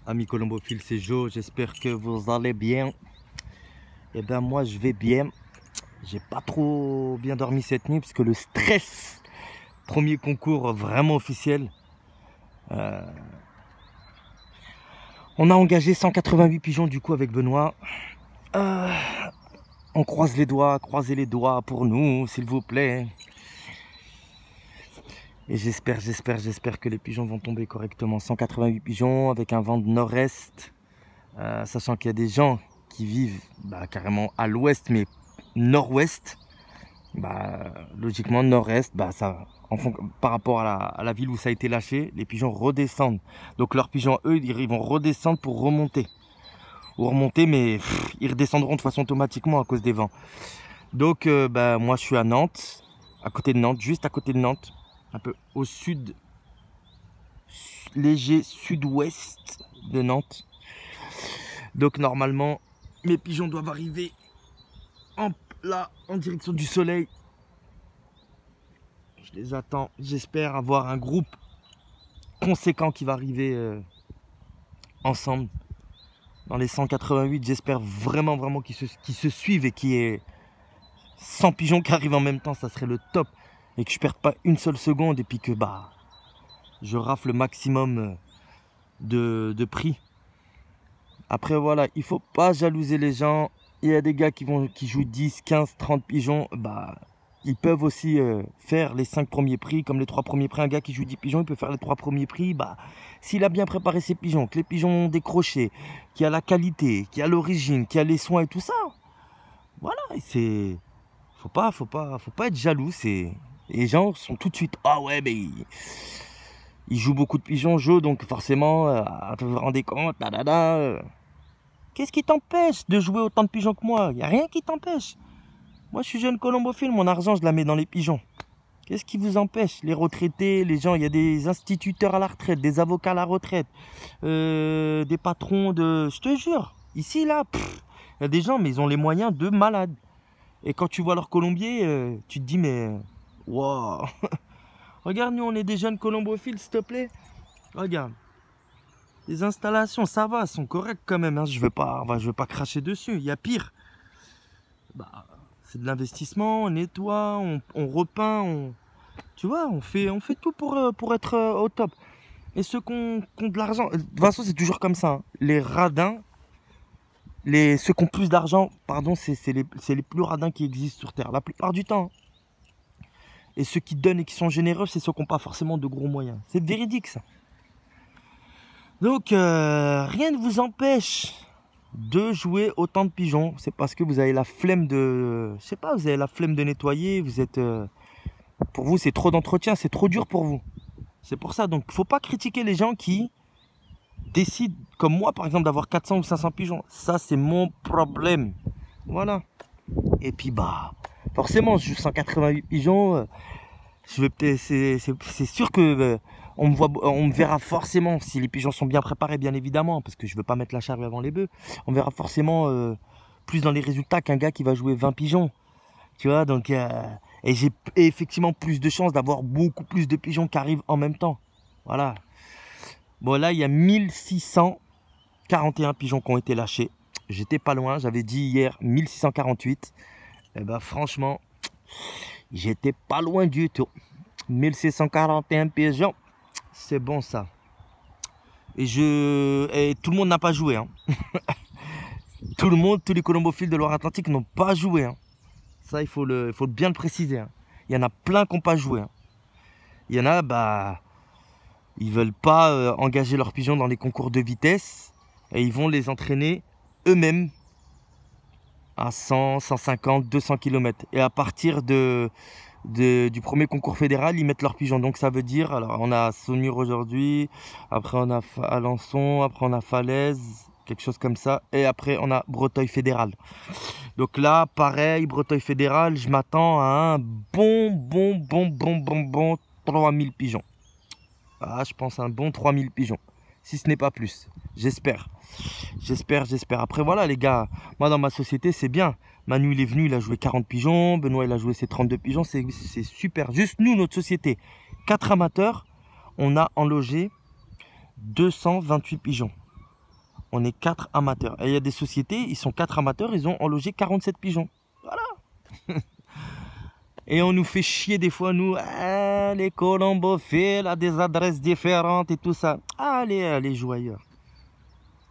Amis colombophiles, c'est Joe, j'espère que vous allez bien. Et ben moi je vais bien. J'ai pas trop bien dormi cette nuit parce que le stress, premier concours vraiment officiel. On a engagé 188 pigeons du coup avec Benoît. On croise les doigts, croisez les doigts pour nous s'il vous plaît. Et j'espère que les pigeons vont tomber correctement. 188 pigeons avec un vent de nord-est. Sachant qu'il y a des gens qui vivent carrément à l'ouest, mais nord-ouest. Logiquement, nord-est, par rapport à la ville où ça a été lâché, les pigeons redescendent. Donc leurs pigeons, eux, ils vont redescendre pour remonter. Ou remonter, mais ils redescendront de façon automatiquement à cause des vents. Donc, moi, je suis à Nantes, à côté de Nantes, juste à côté de Nantes. Un peu au sud, léger sud-ouest de Nantes. Donc normalement, mes pigeons doivent arriver là, en direction du soleil. Je les attends. J'espère avoir un groupe conséquent qui va arriver ensemble. Dans les 188, j'espère vraiment qu'ils se suivent et qu'il y ait 100 pigeons qui arrivent en même temps. Ça serait le top. Et que je ne perde pas une seule seconde et puis que je rafle le maximum de prix. Après voilà, il faut pas jalouser les gens. Il y a des gars qui jouent 10, 15, 30 pigeons. Ils peuvent aussi faire les 5 premiers prix, comme les 3 premiers prix. Un gars qui joue 10 pigeons, il peut faire les 3 premiers prix. S'il a bien préparé ses pigeons, que les pigeons ont décroché, qu'il y a la qualité, qu'il y a l'origine, qu'il y a les soins et tout ça. Voilà, c'est... Faut pas être jaloux. Les gens sont tout de suite, ah ouais, mais ils jouent beaucoup de pigeons, Joe, donc forcément, vous vous rendez compte, Qu'est-ce qui t'empêche de jouer autant de pigeons que moi? Il n'y a rien qui t'empêche. Moi, je suis jeune colombophile, mon argent, je la mets dans les pigeons. Qu'est-ce qui vous empêche? Les retraités, les gens, il y a des instituteurs à la retraite, des avocats à la retraite, des patrons de... Je te jure, ici, là, il y a des gens, mais ils ont les moyens de malades. Et quand tu vois leur colombier, tu te dis, mais... Wow. Regarde, nous, on est des jeunes colombophiles, s'il te plaît. Regarde. Les installations, ça va, sont correctes quand même. Hein. Je veux pas cracher dessus. Il y a pire. C'est de l'investissement, on nettoie, on repeint, tu vois, on fait tout pour être au top. Et ceux qui ont de l'argent, de toute façon, c'est toujours comme ça. Hein. Les radins, ceux qui ont plus d'argent, pardon, c'est les plus radins qui existent sur Terre, la plupart du temps. Et ceux qui donnent et qui sont généreux, c'est ceux qui n'ont pas forcément de gros moyens. C'est véridique, ça. Donc, rien ne vous empêche de jouer autant de pigeons. C'est parce que vous avez la flemme de... Je sais pas, vous avez la flemme de nettoyer. Vous êtes... pour vous, c'est trop d'entretien, c'est trop dur pour vous. C'est pour ça. Donc, il ne faut pas critiquer les gens qui décident, comme moi, par exemple, d'avoir 400 ou 500 pigeons. Ça, c'est mon problème. Voilà. Et puis, forcément, je joue 188 pigeons. C'est sûr que... on me verra forcément, si les pigeons sont bien préparés, bien évidemment, parce que je ne veux pas mettre la charrue avant les bœufs, on verra forcément plus dans les résultats qu'un gars qui va jouer 20 pigeons. Tu vois, donc, et j'ai effectivement plus de chances d'avoir beaucoup plus de pigeons qui arrivent en même temps. Voilà. Bon, là, il y a 1641 pigeons qui ont été lâchés. J'étais pas loin, j'avais dit hier 1648. Et franchement, j'étais pas loin du tout. 1641 pigeons. C'est bon ça. Et tout le monde n'a pas joué. Hein. Tous les colombophiles de Loire-Atlantique n'ont pas joué. Hein. Ça, il faut bien le préciser. Hein. Il y en a plein qui n'ont pas joué. Hein. Il y en a, ils veulent pas engager leurs pigeons dans les concours de vitesse. Et ils vont les entraîner eux-mêmes à 100, 150, 200 km. Et à partir du premier concours fédéral, ils mettent leurs pigeons. Donc ça veut dire, alors on a Saumur aujourd'hui, après on a Alençon, après on a Falaise, quelque chose comme ça, et après on a Breteuil fédéral. Donc là, pareil, Breteuil fédéral, je m'attends à un bon 3000 pigeons. Je pense un bon 3000 pigeons, si ce n'est pas plus, j'espère. Après voilà les gars, moi dans ma société c'est bien. Manu il est venu, il a joué 40 pigeons, Benoît il a joué ses 32 pigeons, c'est super. Juste nous, notre société, 4 amateurs, on a enlogé 228 pigeons. on est 4 amateurs. Et il y a des sociétés, ils sont 4 amateurs, ils ont enlogé 47 pigeons. Voilà. Et on nous fait chier des fois, nous, les colombophiles à des adresses différentes et tout ça. Allez, jouer ailleurs.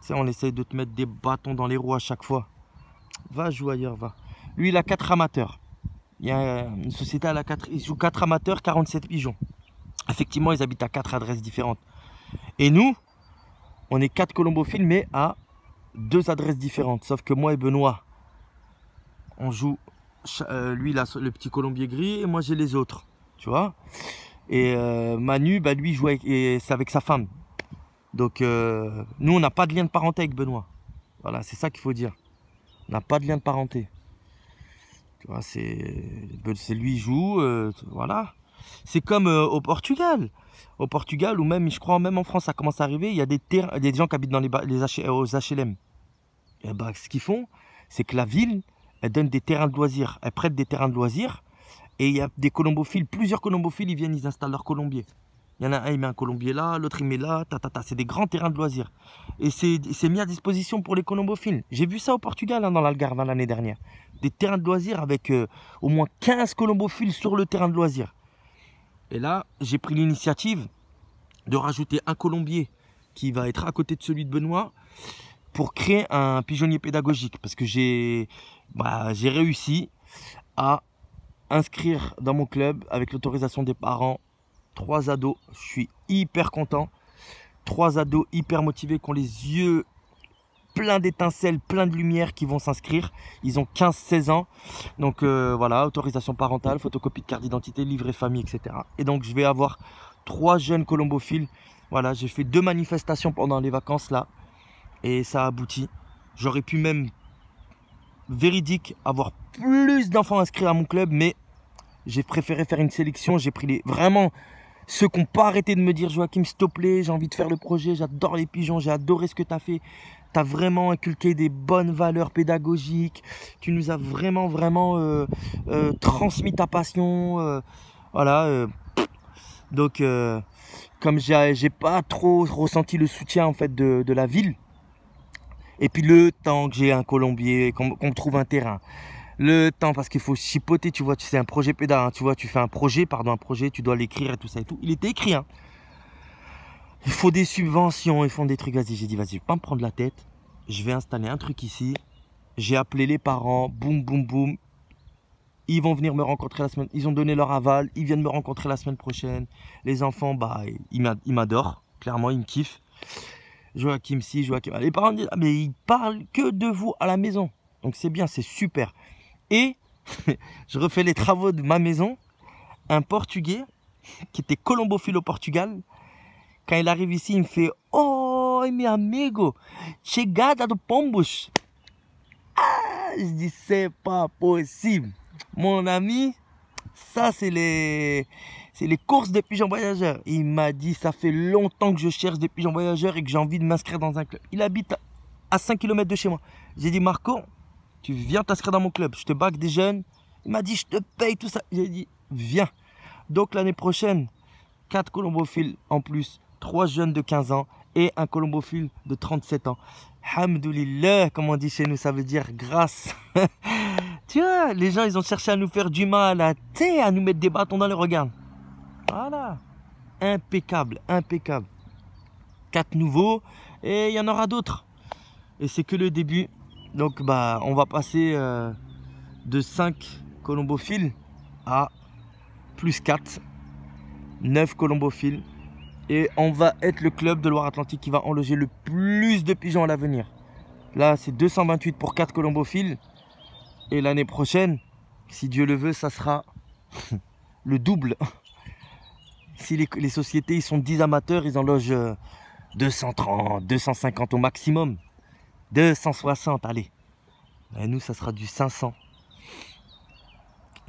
Tu sais, on essaye de te mettre des bâtons dans les roues à chaque fois. Va jouer ailleurs, va. Lui, il a 4 amateurs. Il y a une société, il joue 4 amateurs, 47 pigeons. Effectivement, ils habitent à 4 adresses différentes. Et nous, on est 4 colombophiles, mais à 2 adresses différentes. Sauf que moi et Benoît, on joue, lui, il a le petit colombier gris, et moi, j'ai les autres. Tu vois. Et Manu, bah, lui, joue c'est avec sa femme. Donc, nous, on n'a pas de lien de parenté avec Benoît. Voilà, c'est ça qu'il faut dire. On n'a pas de lien de parenté. Tu vois, c'est lui, il joue, voilà. C'est comme au Portugal. Au Portugal, ou même, je crois, même en France, ça commence à arriver. Il y a des gens qui habitent dans aux HLM. Et bah, ce qu'ils font, c'est que la ville, elle donne des terrains de loisirs. Elle prête des terrains de loisirs. Et il y a des colombophiles, plusieurs colombophiles, ils viennent, ils installent leur colombier. Il y en a un, il met un colombier là, l'autre, il met là, C'est des grands terrains de loisirs. Et c'est mis à disposition pour les colombophiles. J'ai vu ça au Portugal, hein, dans l'Algarve, l'année dernière. Des terrains de loisirs avec au moins 15 colombophiles sur le terrain de loisirs. Et là, j'ai pris l'initiative de rajouter un colombier qui va être à côté de celui de Benoît pour créer un pigeonnier pédagogique. Parce que j'ai réussi à inscrire dans mon club, avec l'autorisation des parents, 3 ados. Je suis hyper content. 3 ados hyper motivés qui ont les yeux pleins d'étincelles, plein de lumière, qui vont s'inscrire. Ils ont 15-16 ans. Donc voilà, autorisation parentale, photocopie de carte d'identité, livret famille, etc. Et donc je vais avoir 3 jeunes colombophiles. Voilà, j'ai fait 2 manifestations pendant les vacances là. Et ça a abouti. J'aurais pu même, véridique, avoir plus d'enfants inscrits à mon club. Mais j'ai préféré faire une sélection. J'ai pris vraiment ceux qui n'ont pas arrêté de me dire: Joachim, s'il te plaît, j'ai envie de faire le projet. J'adore les pigeons. J'ai adoré ce que tu as fait. Tu as vraiment inculqué des bonnes valeurs pédagogiques. Tu nous as vraiment transmis ta passion. Voilà. Donc, comme j'ai pas trop ressenti le soutien en fait de la ville. Et puis le temps que j'ai un colombier, qu'on me trouve un terrain. Le temps, parce qu'il faut chipoter, tu vois, c'est un projet pédale, hein, tu vois, tu fais un projet, tu dois l'écrire et tout ça et tout. Il était écrit, hein. Il faut des subventions, ils font des trucs. Vas-y, j'ai dit, vas-y, je vais pas me prendre la tête. Je vais installer un truc ici. J'ai appelé les parents, boum, boum, boum. Ils vont venir me rencontrer la semaine. Ils ont donné leur aval. Ils viennent me rencontrer la semaine prochaine. Les enfants, bah, ils m'adorent. Clairement, ils me kiffent. Joachim, si, Joachim. Les parents disent: ah, mais ils parlent que de vous à la maison. Donc c'est bien, c'est super. Et je refais les travaux de ma maison. Un Portugais qui était colombophile au Portugal. Quand il arrive ici, il me fait: oh, meu amigo, chegada do Pombos. Ah, je dis: c'est pas possible. Mon ami, ça c'est les courses de pigeons voyageurs. Il m'a dit: ça fait longtemps que je cherche des pigeons voyageurs et que j'ai envie de m'inscrire dans un club. Il habite à 5 km de chez moi. J'ai dit: Marco, tu viens t'inscrire dans mon club, je te bague des jeunes. Il m'a dit: je te paye tout ça. J'ai dit: viens. Donc l'année prochaine, 4 colombophiles en plus, 3 jeunes de 15 ans et un colombophile de 37 ans. Hamdoulillah, comme on dit chez nous, ça veut dire grâce. Tu vois, les gens, ils ont cherché à nous faire du mal, à nous mettre des bâtons dans les regards. Voilà. Impeccable, impeccable. 4 nouveaux et il y en aura d'autres. Et c'est que le début. Donc, bah, on va passer de 5 colombophiles à plus 4. 9 colombophiles. Et on va être le club de Loire-Atlantique qui va enloger le plus de pigeons à l'avenir. Là, c'est 228 pour 4 colombophiles. Et l'année prochaine, si Dieu le veut, ça sera le double. Si les sociétés, ils sont 10 amateurs, ils en logent 230, 250 au maximum. 260, allez. Et nous, ça sera du 500.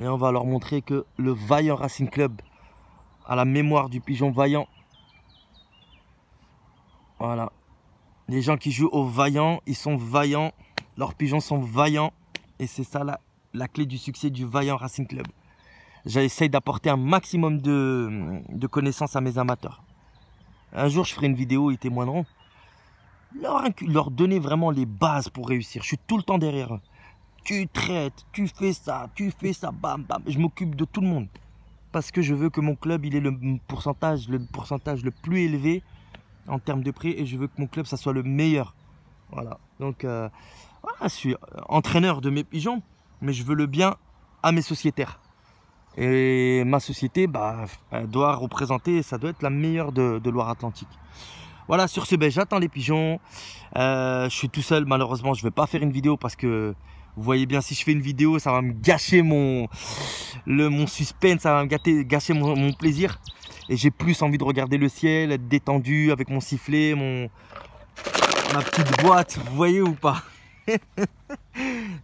Et on va leur montrer que le Vaillant Racing Club, à la mémoire du pigeon vaillant. Voilà. Les gens qui jouent au Vaillant, ils sont vaillants. Leurs pigeons sont vaillants. Et c'est ça la clé du succès du Vaillant Racing Club. J'essaye d'apporter un maximum de connaissances à mes amateurs. Un jour, je ferai une vidéo, ils témoigneront. leur donner vraiment les bases pour réussir. Je suis tout le temps derrière eux. Tu traites, tu fais ça, bam, bam. Je m'occupe de tout le monde. Parce que je veux que mon club, il ait le pourcentage le plus élevé en termes de prix. Et je veux que mon club, ça soit le meilleur. Voilà. Donc, voilà, je suis entraîneur de mes pigeons. Mais je veux le bien à mes sociétaires. Et ma société, bah, elle doit représenter, ça doit être la meilleure de Loire-Atlantique. Voilà, sur ce, ben, j'attends les pigeons. Je suis tout seul, malheureusement, je ne vais pas faire une vidéo parce que vous voyez bien, si je fais une vidéo, ça va me gâcher mon suspense, ça va me gâcher mon plaisir. Et j'ai plus envie de regarder le ciel, être détendu avec mon sifflet, ma petite boîte, vous voyez ou pas?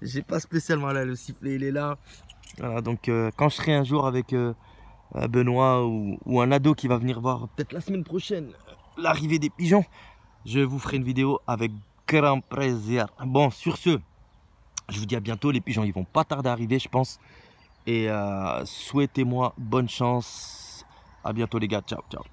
J'ai pas spécialement là, le sifflet, il est là. Voilà, donc quand je serai un jour avec Benoît ou un ado qui va venir voir peut-être la semaine prochaine l'arrivée des pigeons, je vous ferai une vidéo avec grand plaisir. Bon, sur ce, je vous dis à bientôt. Les pigeons, ils vont pas tarder à arriver, je pense. Et souhaitez-moi bonne chance. À bientôt les gars, ciao, ciao.